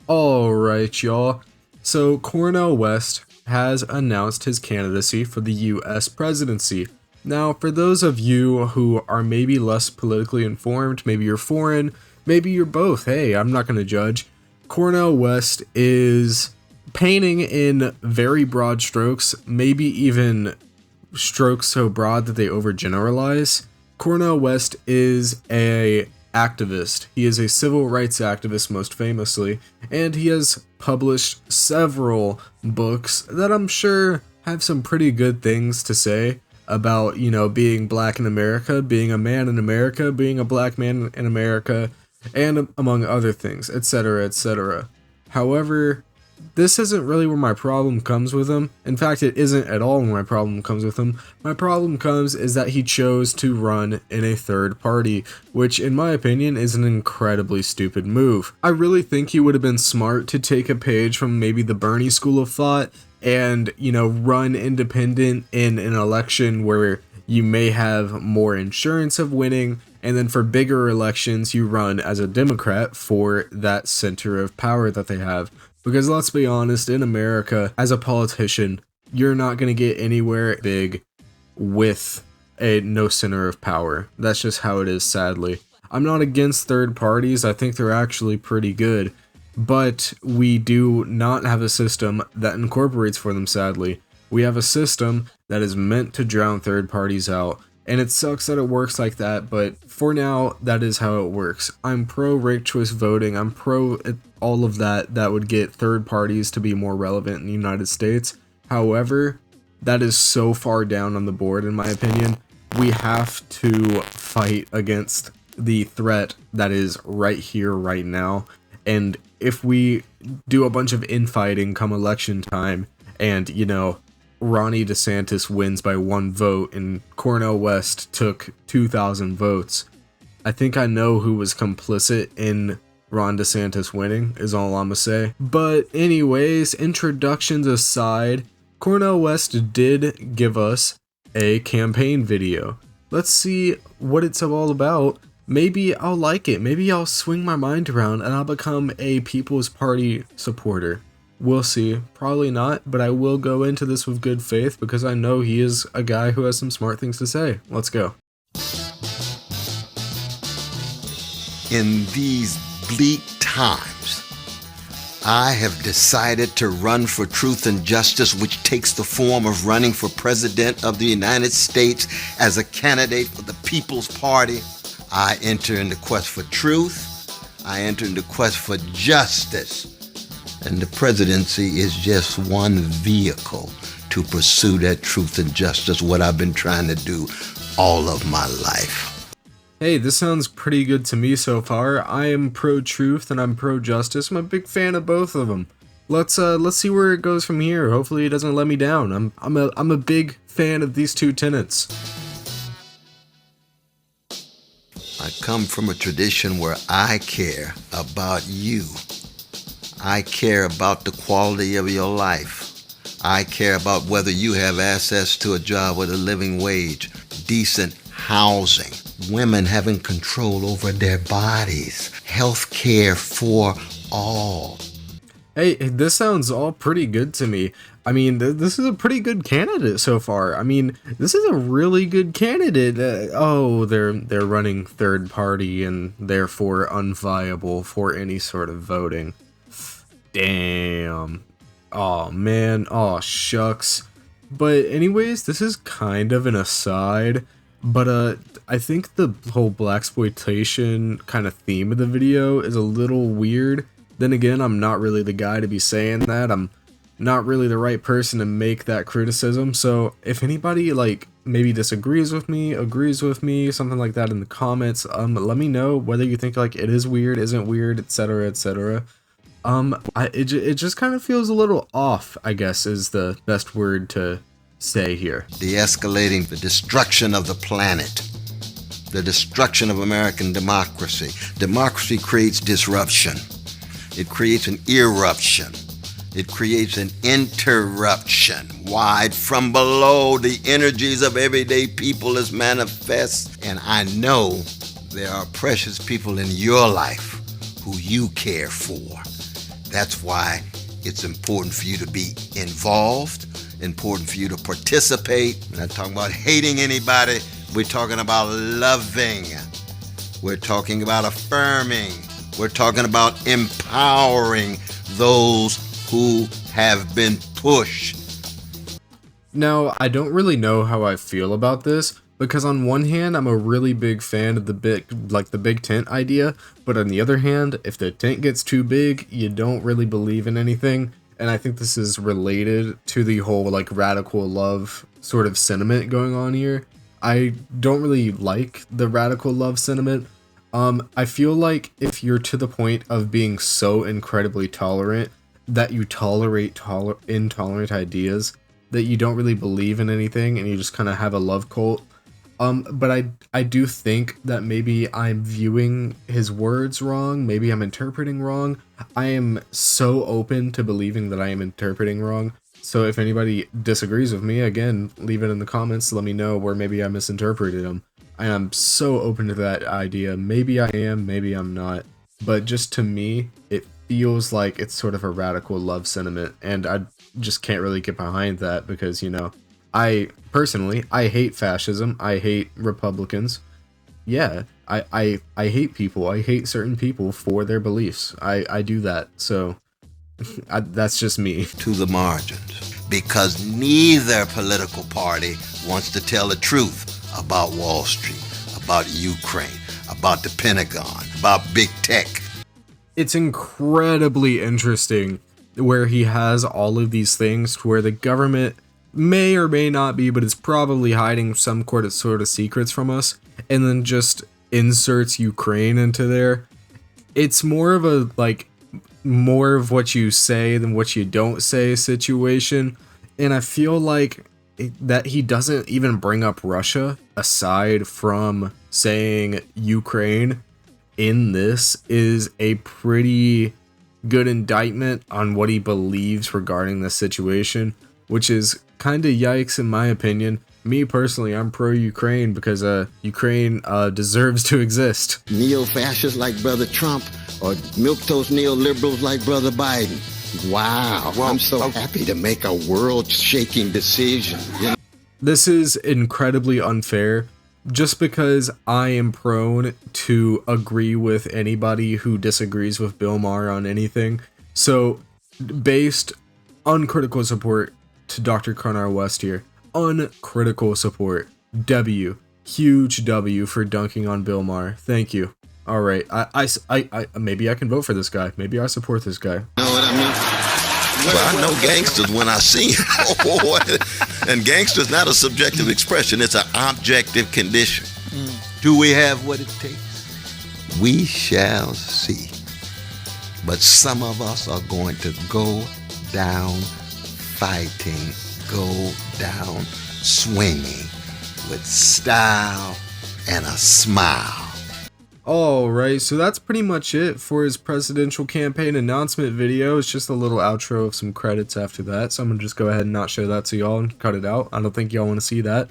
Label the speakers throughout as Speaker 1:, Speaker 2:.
Speaker 1: Alright, y'all. So, Cornel West has announced his candidacy for the US presidency. Now, for those of you who are maybe less politically informed, maybe you're foreign, maybe you're both, hey, I'm not going to judge. Cornel West is painting in very broad strokes, maybe even strokes so broad that they overgeneralize. Cornel West is a activist. He is a civil rights activist most famously, and he has published several books that I'm sure have some pretty good things to say about, being black in America, being a man in America, being a black man in America, and among other things, etc., etc. However, this isn't really where my problem comes with him. In fact, it isn't at all where my problem comes with him. My problem comes is that he chose to run in a third party, which in my opinion is an incredibly stupid move. I really think he would have been smart to take a page from maybe the Bernie school of thought and, run independent in an election where you may have more insurance of winning, and then for bigger elections you run as a Democrat for that center of power that they have. Because let's be honest, in America, as a politician, you're not going to get anywhere big with a no center of power. That's just how it is, sadly. I'm not against third parties, I think they're actually pretty good, but we do not have a system that incorporates for them, sadly. We have a system that is meant to drown third parties out, and it sucks that it works like that, but for now, that is how it works. I'm pro ranked choice voting, I'm pro all of that would get third parties to be more relevant in the United States. However, that is so far down on the board in my opinion. We have to fight against the threat that is right here, right now, and if we do a bunch of infighting come election time, and Ronnie DeSantis wins by 1 vote and Cornel West took 2,000 votes, I think I know who was complicit in Ron DeSantis winning, is all I'm gonna say. But anyways, introductions aside, Cornel West did give us a campaign video. Let's see what it's all about. Maybe I'll like it. Maybe I'll swing my mind around and I'll become a People's Party supporter. We'll see. Probably not, but I will go into this with good faith because I know he is a guy who has some smart things to say. Let's go.
Speaker 2: In these bleak times, I have decided to run for truth and justice, which takes the form of running for President of the United States as a candidate for the People's Party. I enter in the quest for truth. I enter in the quest for justice. And the presidency is just one vehicle to pursue that truth and justice, what I've been trying to do all of my life.
Speaker 1: Hey, this sounds pretty good to me so far. I am pro-truth and I'm pro-justice. I'm a big fan of both of them. Let's see where it goes from here. Hopefully it doesn't let me down. I'm a big fan of these two tenets.
Speaker 2: I come from a tradition where I care about you. I care about the quality of your life. I care about whether you have access to a job with a living wage, decent housing, women having control over their bodies, health care for all.
Speaker 1: Hey, this sounds all pretty good to me. I mean, this is a pretty good candidate so far. I mean, this is a really good candidate. They're running third party and therefore unviable for any sort of voting. Damn. Oh man. Oh shucks. But anyways, this is kind of an aside. But I think the whole blaxploitation kind of theme of the video is a little weird. Then again, I'm not really the guy to be saying that. I'm not really the right person to make that criticism. So if anybody maybe disagrees with me, agrees with me, something like that in the comments, let me know whether you think it is weird, isn't weird, etc., etc. It just kind of feels a little off, I guess, is the best word to say here.
Speaker 2: De-escalating the destruction of the planet, the destruction of American democracy. Democracy creates disruption. It creates an eruption. It creates an interruption. Wide from below, the energies of everyday people is manifest. And I know there are precious people in your life who you care for. That's why it's important for you to be involved, important for you to participate. We're not talking about hating anybody. We're talking about loving. We're talking about affirming. We're talking about empowering those who have been pushed.
Speaker 1: Now, I don't really know how I feel about this, because on one hand, I'm a really big fan of the big tent idea, but on the other hand, if the tent gets too big, you don't really believe in anything, and I think this is related to the whole, like, radical love sort of sentiment going on here. I don't really like the radical love sentiment. I feel like if you're to the point of being so incredibly tolerant that you tolerate intolerant ideas, that you don't really believe in anything and you just kind of have a love cult. But I do think that maybe I'm viewing his words wrong, maybe I'm interpreting wrong. I am so open to believing that I am interpreting wrong. So if anybody disagrees with me, again, leave it in the comments, let me know where maybe I misinterpreted him. I am so open to that idea. Maybe I am, maybe I'm not. But just to me, it feels like it's sort of a radical love sentiment, and I just can't really get behind that because, you know, I hate fascism. I hate Republicans. Yeah, I hate people. I hate certain people for their beliefs. I do that. So that's just me.
Speaker 2: To the margins, because neither political party wants to tell the truth about Wall Street, about Ukraine, about the Pentagon, about big tech.
Speaker 1: It's incredibly interesting where he has all of these things where the government may or may not be, but it's probably hiding some sort of secrets from us, and then just inserts Ukraine into there. It's more of a, like, more of what you say than what you don't say situation, and I feel like that he doesn't even bring up Russia aside from saying Ukraine in this is a pretty good indictment on what he believes regarding this situation, which is kind of yikes in my opinion. Me personally, I'm pro-Ukraine because Ukraine deserves to exist.
Speaker 2: Neo-fascists like Brother Trump or milquetoast neoliberals like Brother Biden. Wow, well, I'm so happy to make a world-shaking decision. You know?
Speaker 1: This is incredibly unfair just because I am prone to agree with anybody who disagrees with Bill Maher on anything. So, based uncritical support to Dr. Cornel West here. Uncritical support. W. Huge W for dunking on Bill Maher. Thank you. All right. I maybe I can vote for this guy. Maybe I support this guy.
Speaker 2: Know what I mean? Well, I know gangsters when I see them. And gangster's not a subjective expression. It's an objective condition. Do we have what it takes? We shall see. But some of us are going to go down fighting, go down swinging with style and a smile.
Speaker 1: Alright, so that's pretty much it for his presidential campaign announcement video. It's just a little outro of some credits after that, so I'm gonna just go ahead and not show that to y'all and cut it out. I don't think y'all want to see that.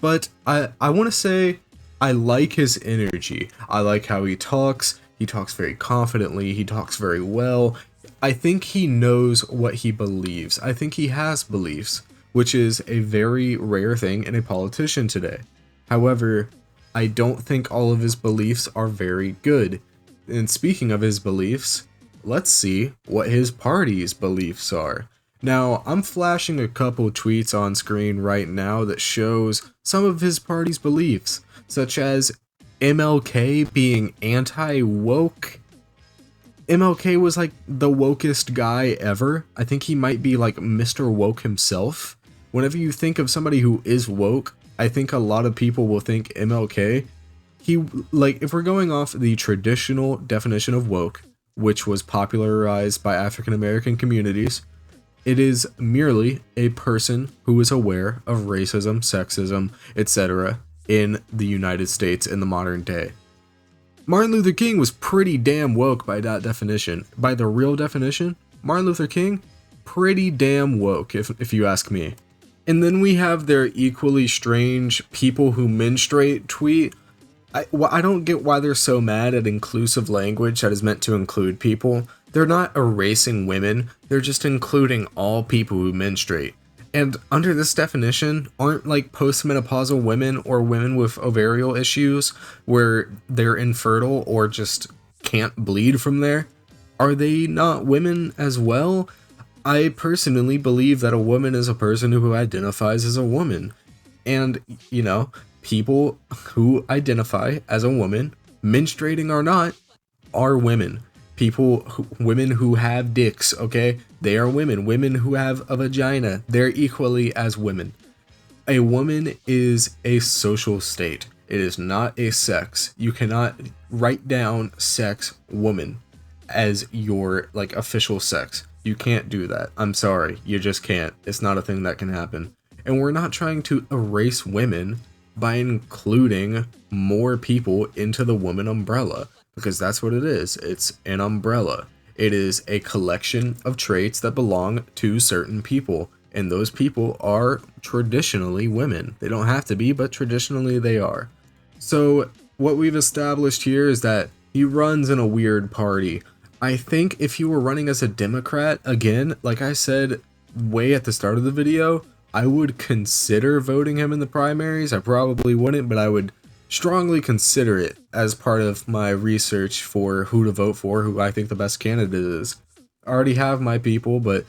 Speaker 1: But I want to say I like his energy. I like how he talks. He talks very confidently. He talks very well. I think he knows what he believes. I think he has beliefs, which is a very rare thing in a politician today. However, I don't think all of his beliefs are very good. And speaking of his beliefs, let's see what his party's beliefs are. Now, I'm flashing a couple tweets on screen right now that shows some of his party's beliefs, such as MLK being anti-woke. MLK was like the wokest guy ever. I think he might be like Mr. Woke himself. Whenever you think of somebody who is woke, I think a lot of people will think MLK. He, like, if we're going off the traditional definition of woke, which was popularized by African American communities, it is merely a person who is aware of racism, sexism, etc. in the United States in the modern day. Martin Luther King was pretty damn woke by that definition. By the real definition, Martin Luther King, pretty damn woke, if you ask me. And then we have their equally strange people who menstruate tweet. I don't get why they're so mad at inclusive language that is meant to include people. They're not erasing women, they're just including all people who menstruate. And under this definition, aren't like postmenopausal women or women with ovarial issues where they're infertile or just can't bleed from there? Are they not women as well? I personally believe that a woman is a person who identifies as a woman. And, you know, people who identify as a woman, menstruating or not, are women. Women who have dicks, okay? They are women. Women who have a vagina, they're equally as women. A woman is a social state. It is not a sex. You cannot write down sex woman as your like official sex. You can't do that. I'm sorry. You just can't. It's not a thing that can happen. And we're not trying to erase women by including more people into the woman umbrella, because that's what it is. It's an umbrella. It is a collection of traits that belong to certain people, and those people are traditionally women. They don't have to be, but traditionally they are. So what we've established here is that he runs in a weird party. I think if he were running as a Democrat, again, like I said way at the start of the video, I would consider voting him in the primaries. I probably wouldn't, but I would strongly consider it as part of my research for who to vote for, who I think the best candidate is. I already have my people, but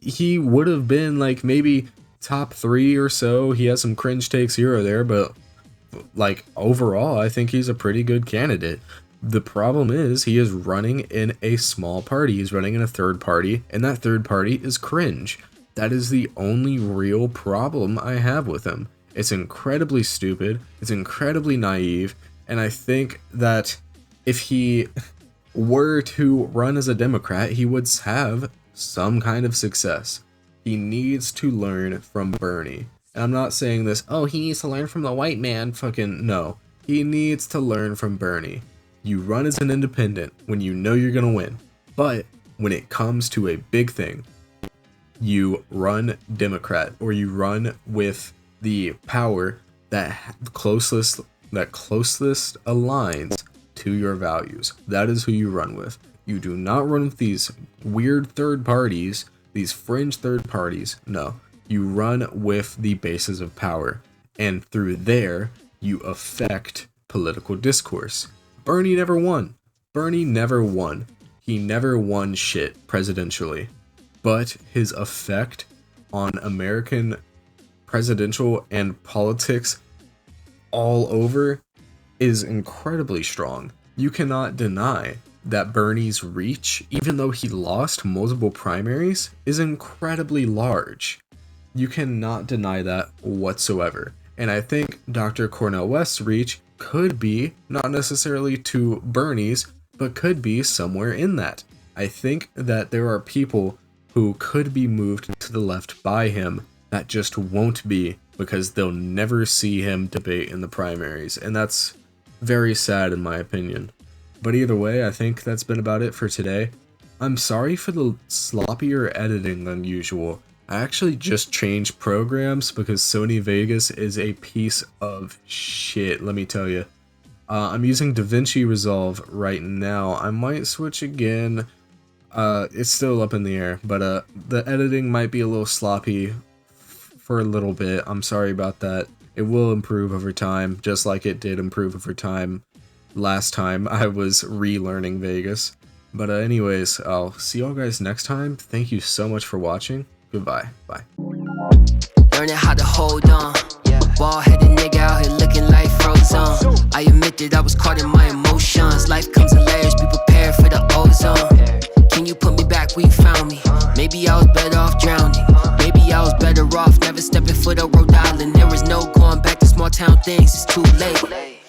Speaker 1: he would have been like maybe top 3 or so. He has some cringe takes here or there, but like overall, I think he's a pretty good candidate. The problem is he is running in a small party. He's running in a third party, and that third party is cringe. That is the only real problem I have with him. It's incredibly stupid, it's incredibly naive, and I think that if he were to run as a Democrat, he would have some kind of success. He needs to learn from Bernie. And I'm not saying this, oh, he needs to learn from the white man, fucking no. He needs to learn from Bernie. You run as an independent when you know you're gonna win. But when it comes to a big thing, you run Democrat, or you run with the power that closest aligns to your values. That is who you run with. You do not run with these weird third parties, these fringe third parties. No, you run with the bases of power, and through there you affect political discourse. Bernie never won. Bernie never won. He never won shit presidentially. But his effect on American presidential and politics all over is incredibly strong. You cannot deny that Bernie's reach, even though he lost multiple primaries, is incredibly large. You cannot deny that whatsoever. And I think Dr. Cornel West's reach could be, not necessarily to Bernie's, but could be somewhere in that. I think that there are people who could be moved to the left by him that just won't be, because they'll never see him debate in the primaries, and that's very sad in my opinion. But either way, I think that's been about it for today. I'm sorry for the sloppier editing than usual. I actually just changed programs because Sony Vegas is a piece of shit, let me tell you. I'm using DaVinci Resolve right now. I might switch again. It's still up in the air, but the editing might be a little sloppy for a little bit. I'm sorry about that. It will improve over time, just like it did improve over time last time I was relearning Vegas. But anyways, I'll see y'all guys next time. Thank you so much for watching. Goodbye. Bye.
Speaker 3: Learning how to hold on. Ball-headed nigga out here looking like Frozen. I admit that I was caught in my emotions. Life comes in layers, be prepared for the ozone. Can you put me back where you found me? Maybe I was better off drowning. Maybe I was better off never stepping foot on Rhode Island. There was no going back to small town things, it's too late.